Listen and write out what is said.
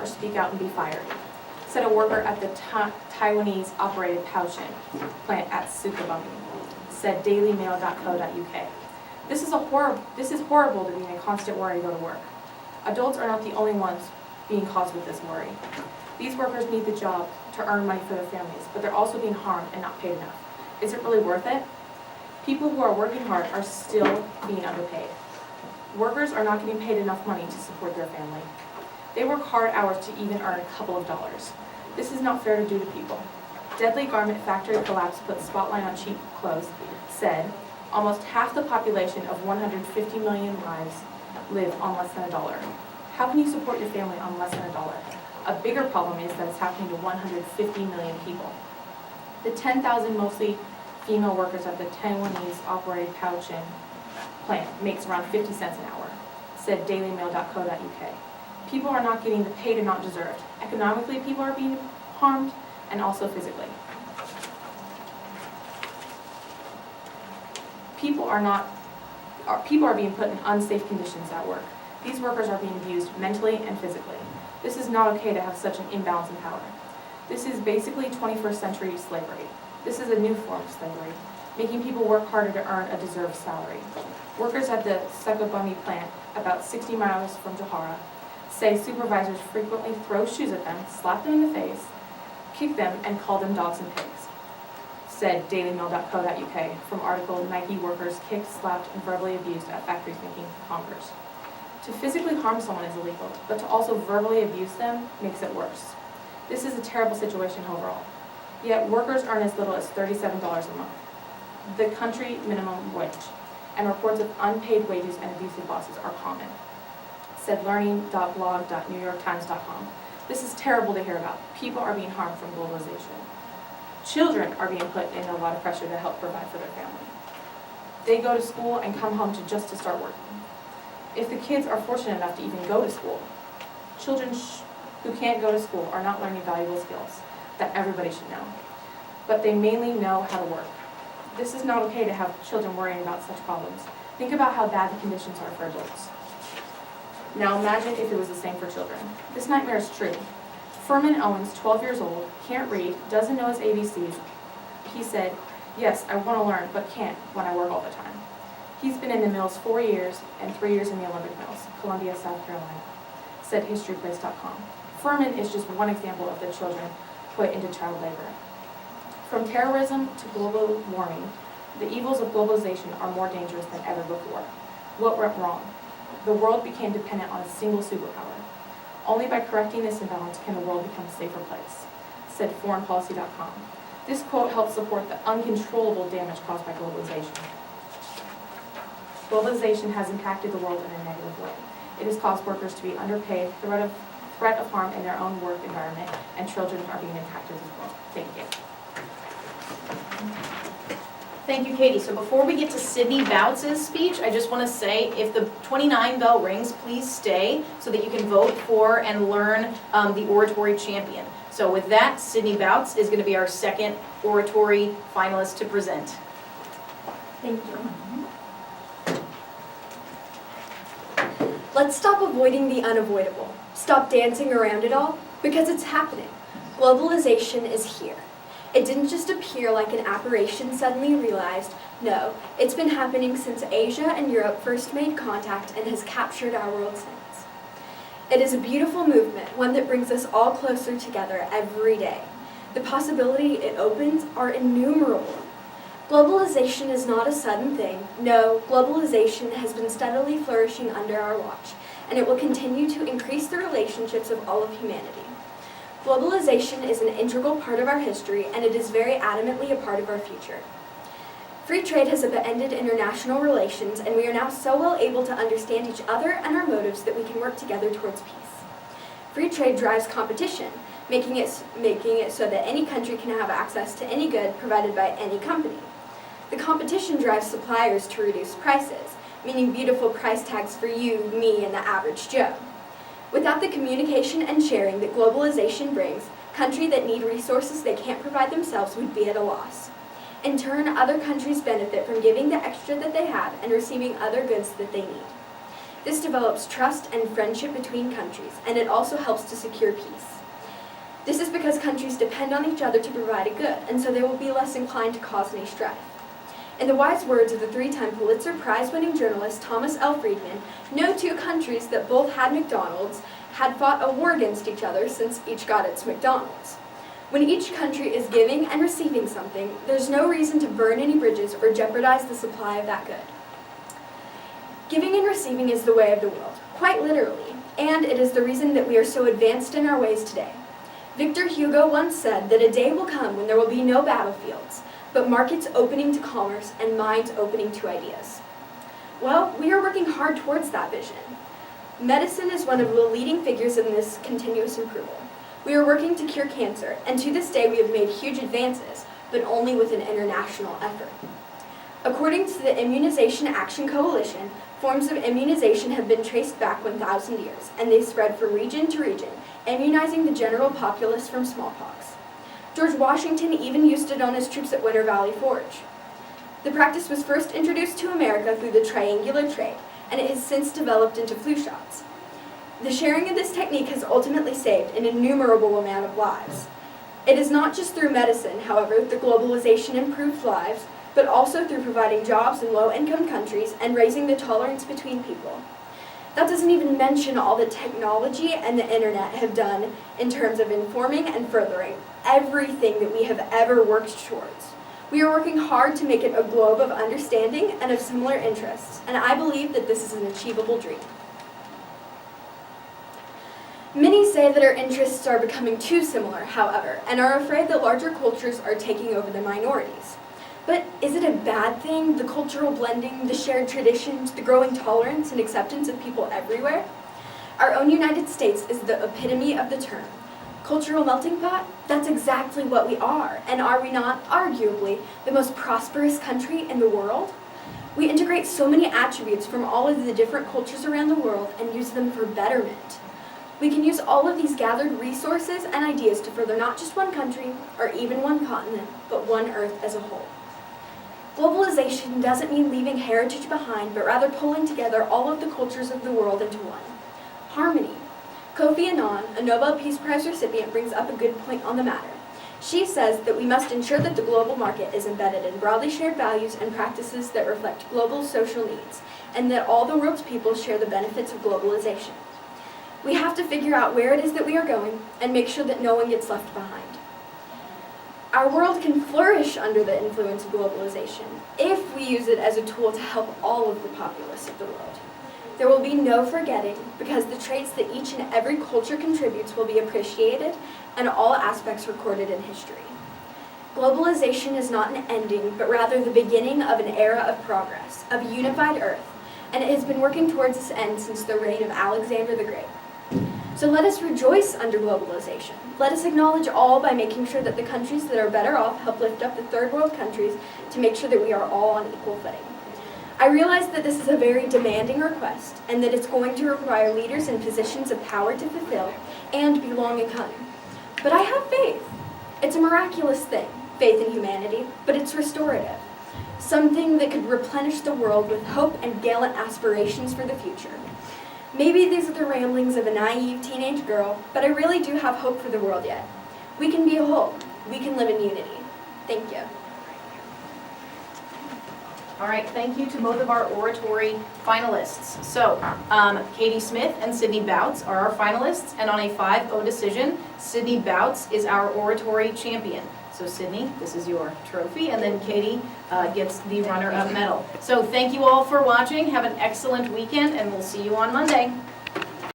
or speak out and be fired, said a worker at the Taiwanese-operated Pouchin plant at Sukabumi, said dailymail.co.uk. This is horrible to be in a constant worry to go to work. Adults are not the only ones being caused with this worry. These workers need the job to earn money for their families, but they're also being harmed and not paid enough. Is it really worth it? People who are working hard are still being underpaid. Workers are not getting paid enough money to support their family. They work hard hours to even earn a couple of dollars. This is not fair to do to people. Deadly Garment Factory collapse put spotlight on cheap clothes, said almost half the population of 150 million lives live on less than $1. How can you support your family on less than $1? A bigger problem is that it's happening to 150 million people. The 10,000 mostly female workers at the Taiwanese-operated Pouchin plant makes around 50 cents an hour, said dailymail.co.uk. People are not getting the pay they're not deserved. Economically, people are being harmed, and also physically. People are being put in unsafe conditions at work. These workers are being abused mentally and physically. This is not okay to have such an imbalance in power. This is basically 21st century slavery. This is a new form of slavery, making people work harder to earn a deserved salary. Workers at the Sukabumi plant, about 60 miles from Johara, say supervisors frequently throw shoes at them, slap them in the face, kick them, and call them dogs and pigs, said dailymail.co.uk from article Nike workers kicked, slapped, and verbally abused at factories making Converse. To physically harm someone is illegal, but to also verbally abuse them makes it worse. This is a terrible situation overall. Yet workers earn as little as $37 a month, the country minimum wage, and reports of unpaid wages and abusive bosses are common, said learning.blog.newyorktimes.com. This is terrible to hear about. People are being harmed from globalization. Children are being put in a lot of pressure to help provide for their family. They go to school and come home just to start working. If the kids are fortunate enough to even go to school, children who can't go to school are not learning valuable skills that everybody should know, but they mainly know how to work. This is not okay to have children worrying about such problems. Think about how bad the conditions are for adults. Now imagine if it was the same for children. This nightmare is true. Furman Owens, 12 years old, can't read, doesn't know his ABCs. He said, "Yes, I want to learn, but can't when I work all the time." He's been in the mills 4 years and 3 years in the Olympic mills, Columbia, South Carolina, said historyplace.com. Furman is just one example of the children put into child labor. From terrorism to global warming, the evils of globalization are more dangerous than ever before. What went wrong? The world became dependent on a single superpower. Only by correcting this imbalance can the world become a safer place, said foreignpolicy.com. This quote helps support the uncontrollable damage caused by globalization. Globalization has impacted the world in a negative way. It has caused workers to be underpaid, threat of harm in their own work environment, and children are being impacted as well. Thank you. Thank you, Katie. So before we get to Sydney Bouts' speech, I just want to say, if the 29 bell rings, please stay so that you can vote for and learn the Oratory Champion. So with that, Sydney Bouts is going to be our second Oratory finalist to present. Thank you. Let's stop avoiding the unavoidable. Stop dancing around it all, because it's happening. Globalization is here. It didn't just appear like an apparition suddenly realized. No, it's been happening since Asia and Europe first made contact and has captured our world since. It is a beautiful movement, one that brings us all closer together every day. The possibility it opens are innumerable. Globalization is not a sudden thing. No, globalization has been steadily flourishing under our watch, and it will continue to increase the relationships of all of humanity. Globalization is an integral part of our history, and it is very adamantly a part of our future. Free trade has upended international relations, and we are now so well able to understand each other and our motives that we can work together towards peace. Free trade drives competition, making it so that any country can have access to any good provided by any company. The competition drives suppliers to reduce prices, meaning beautiful price tags for you, me, and the average Joe. Without the communication and sharing that globalization brings, countries that need resources they can't provide themselves would be at a loss. In turn, other countries benefit from giving the extra that they have and receiving other goods that they need. This develops trust and friendship between countries, and it also helps to secure peace. This is because countries depend on each other to provide a good, and so they will be less inclined to cause any strife. In the wise words of the 3-time Pulitzer Prize-winning journalist Thomas L. Friedman, no two countries that both had McDonald's had fought a war against each other since each got its McDonald's. When each country is giving and receiving something, there's no reason to burn any bridges or jeopardize the supply of that good. Giving and receiving is the way of the world, quite literally, and it is the reason that we are so advanced in our ways today. Victor Hugo once said that a day will come when there will be no battlefields, but markets opening to commerce and minds opening to ideas. Well, we are working hard towards that vision. Medicine is one of the leading figures in this continuous improvement. We are working to cure cancer, and to this day we have made huge advances, but only with an international effort. According to the Immunization Action Coalition, forms of immunization have been traced back 1,000 years, and they spread from region to region, immunizing the general populace from smallpox. George Washington even used it on his troops at Winter Valley Forge. The practice was first introduced to America through the triangular trade, and it has since developed into flu shots. The sharing of this technique has ultimately saved an innumerable amount of lives. It is not just through medicine, however, that globalization improved lives, but also through providing jobs in low-income countries and raising the tolerance between people. That doesn't even mention all the technology and the internet have done in terms of informing and furthering everything that we have ever worked towards. We are working hard to make it a globe of understanding and of similar interests, and I believe that this is an achievable dream. Many say that our interests are becoming too similar, however, and are afraid that larger cultures are taking over the minorities. But is it a bad thing, the cultural blending, the shared traditions, the growing tolerance and acceptance of people everywhere? Our own United States is the epitome of the term. Cultural melting pot? That's exactly what we are, and are we not, arguably, the most prosperous country in the world? We integrate so many attributes from all of the different cultures around the world and use them for betterment. We can use all of these gathered resources and ideas to further not just one country, or even one continent, but one Earth as a whole. Globalization doesn't mean leaving heritage behind, but rather pulling together all of the cultures of the world into one. Harmony. Kofi Annan, a Nobel Peace Prize recipient, brings up a good point on the matter. She says that we must ensure that the global market is embedded in broadly shared values and practices that reflect global social needs, and that all the world's people share the benefits of globalization. We have to figure out where it is that we are going and make sure that no one gets left behind. Our world can flourish under the influence of globalization if we use it as a tool to help all of the populace of the world. There will be no forgetting, because the traits that each and every culture contributes will be appreciated and all aspects recorded in history. Globalization is not an ending, but rather the beginning of an era of progress, of a unified Earth, and it has been working towards this end since the reign of Alexander the Great. So let us rejoice under globalization. Let us acknowledge all by making sure that the countries that are better off help lift up the third world countries to make sure that we are all on equal footing. I realize that this is a very demanding request and that it's going to require leaders in positions of power to fulfill and be long in coming. But I have faith. It's a miraculous thing, faith in humanity, but it's restorative. Something that could replenish the world with hope and gallant aspirations for the future. Maybe these are the ramblings of a naive teenage girl, but I really do have hope for the world yet. We can be a whole. We can live in unity. Thank you. All right, thank you to both of our oratory finalists. So, Katie Smith and Sydney Bouts are our finalists, and on a 5-0 decision, Sydney Bouts is our oratory champion. So Sydney, this is your trophy, and then Katie gets the runner-up medal. So thank you all for watching. Have an excellent weekend, and we'll see you on Monday.